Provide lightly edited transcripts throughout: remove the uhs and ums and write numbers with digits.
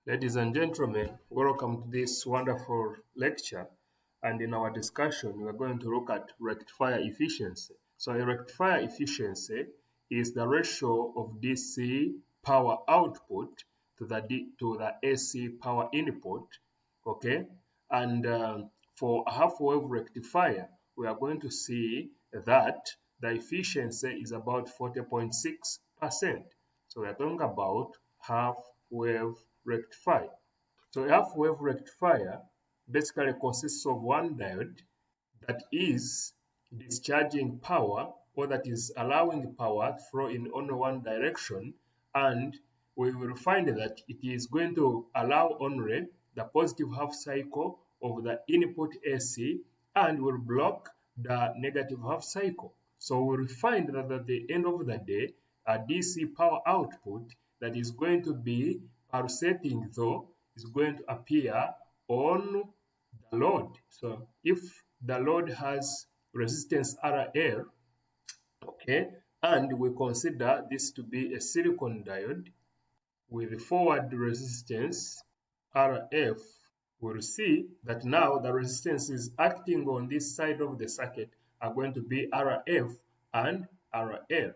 Ladies and gentlemen, welcome to this wonderful lecture. And in our discussion, we are going to look at rectifier efficiency. So, a rectifier efficiency is the ratio of DC power output to the AC power input. Okay, and for a half wave rectifier, we are going to see that the efficiency is about 40.6%. So we are talking about half wave rectifier. So a half wave rectifier basically consists of one diode that is discharging power, or that is allowing power to flow in only one direction, and we will find that it is going to allow only the positive half cycle of the input AC and will block the negative half cycle. So we will find that at the end of the day, a DC power output that is going to be pulsating though is going to appear on the load. So if the load has resistance RL, okay, and we consider this to be a silicon diode with forward resistance RF, we'll see that now the resistance is acting on this side of the circuit are going to be RF and RL.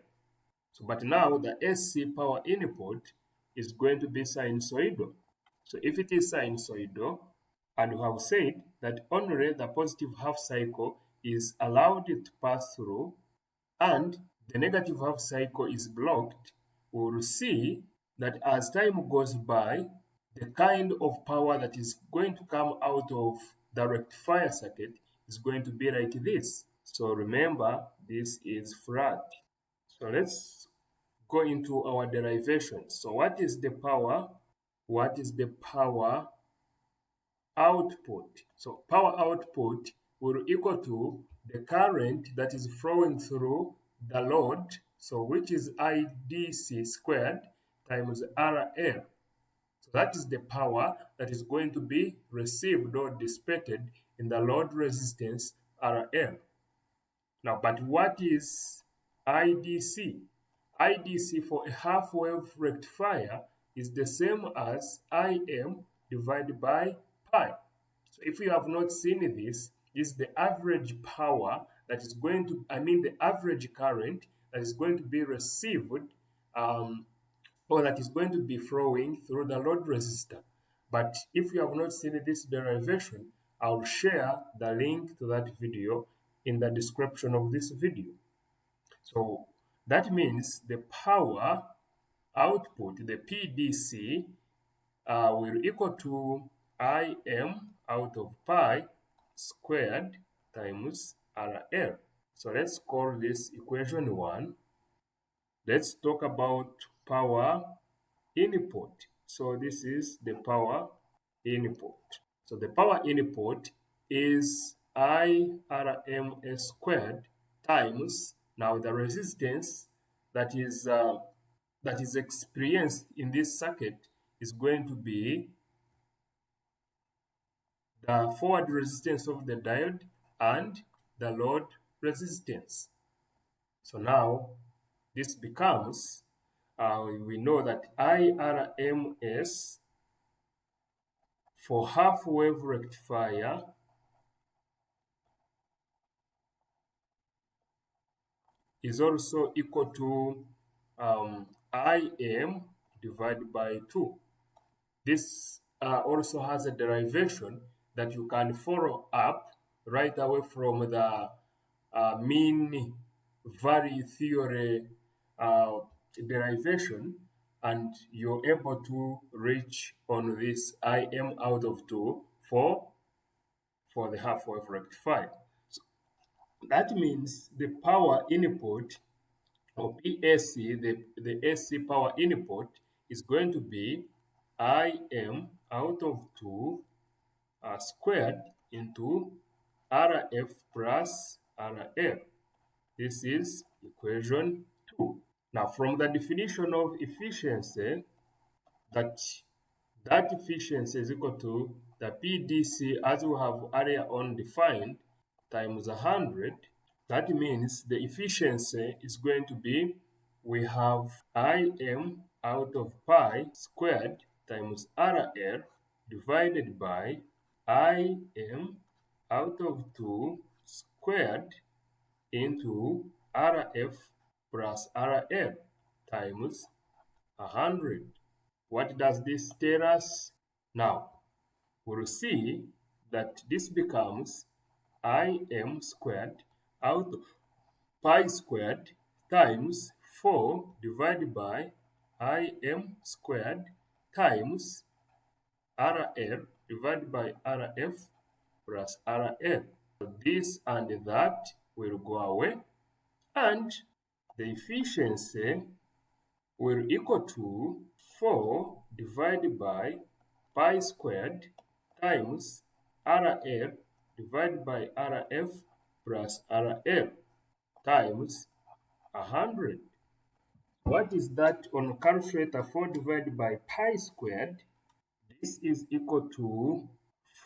So, but now the AC power input is going to be sinusoidal. So if it is sinusoidal, and we have said that only the positive half cycle is allowed to pass through and the negative half cycle is blocked, we will see that as time goes by, the kind of power that is going to come out of the rectifier circuit is going to be like this. So remember, this is flat. So let's go into our derivation. So what is the power? What is the power output? So power output will equal to the current that is flowing through the load, so which is IDC squared times RL. So that is the power that is going to be received or dissipated in the load resistance RL. Now, but what is IDC? IDC for a half wave rectifier is the same as IM divided by pi. So if you have not seen this is the average power that is going to, the average current that is going to be received or that is going to be flowing through the load resistor. But if you have not seen this derivation, I'll share the link to that video in the description of this video. So that means the power output, the PDC, will equal to Im out of pi squared times RL. So let's call this equation 1. Let's talk about power input. So this is the power input. So the power input is IRMS squared times now the resistance that is experienced in this circuit is going to be the forward resistance of the diode and the load resistance. So now this becomes, we know that IRMS for half wave rectifier is also equal to Im divided by 2. This also has a derivation that you can follow up right away from the mean value theory derivation, and you're able to reach on this Im out of 2 for the half wave rectifier. So that means the power input or PAC, the AC power input, is going to be Im out of 2 squared into RF plus RL. This is equation 2. Now, from the definition of efficiency, that efficiency is equal to the PDC as we have earlier on defined times 100. That means the efficiency is going to be, we have Im out of pi squared times RL divided by IM out of 2 squared into RF plus RL times 100. What does this tell us? Now, we'll see that this becomes Im squared out of pi squared times 4 divided by Im squared times RL divided by RF plus RL. So this and that will go away, and the efficiency will equal to 4 divided by pi squared times RL divided by RF plus RL times 100. What is that on calculator? 4 divided by pi squared? This is equal to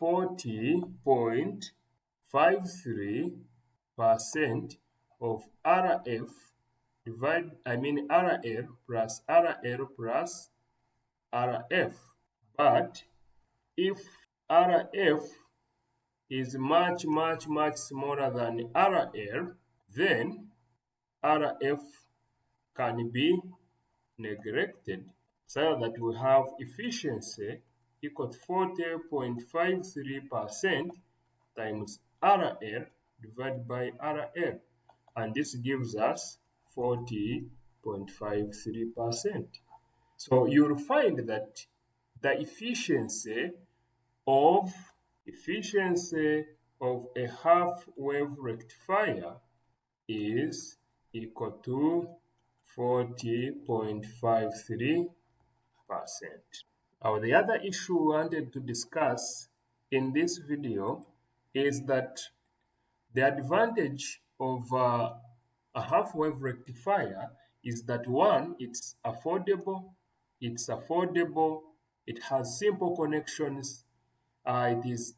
40.53% of RL plus RL plus RF. But if RF is much smaller than RL, then RF can be neglected, so that we have efficiency equal to 40.53% times RL divided by RL, and this gives us 40.53%. So you'll find that the efficiency of a half-wave rectifier is equal to 40.53%. Now, the other issue we wanted to discuss in this video is that the advantage of a half-wave rectifier is that, one, it's affordable, it has simple connections, it is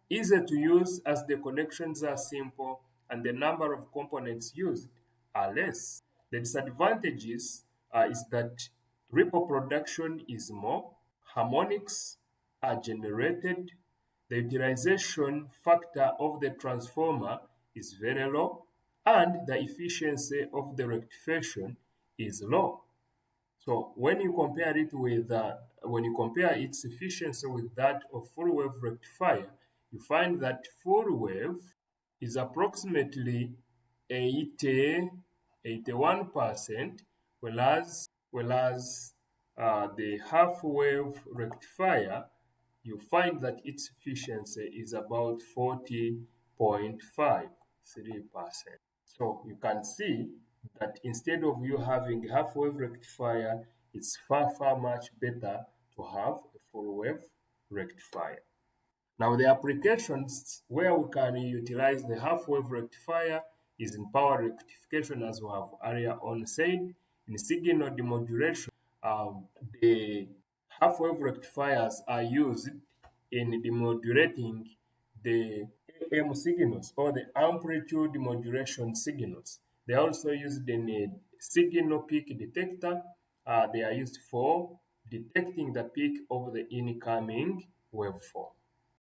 easy to use as the connections are simple and the number of components used are less. The disadvantages is that ripple production is more, harmonics are generated, the utilization factor of the transformer is very low, and the efficiency of the rectification is low. So when you compare its efficiency with that of full wave rectifier, you find that full wave is approximately 81%, whereas the half wave rectifier, you find that its efficiency is about 40.53%. So you can see that instead of you having half wave rectifier, it's far much better to have a full wave rectifier. Now, the applications where we can utilize the half wave rectifier is in power rectification, as we have earlier on said. In signal demodulation, the half wave rectifiers are used in demodulating the AM signals or the amplitude modulation signals. They are also used in a signal peak detector. They are used for detecting the peak of the incoming waveform.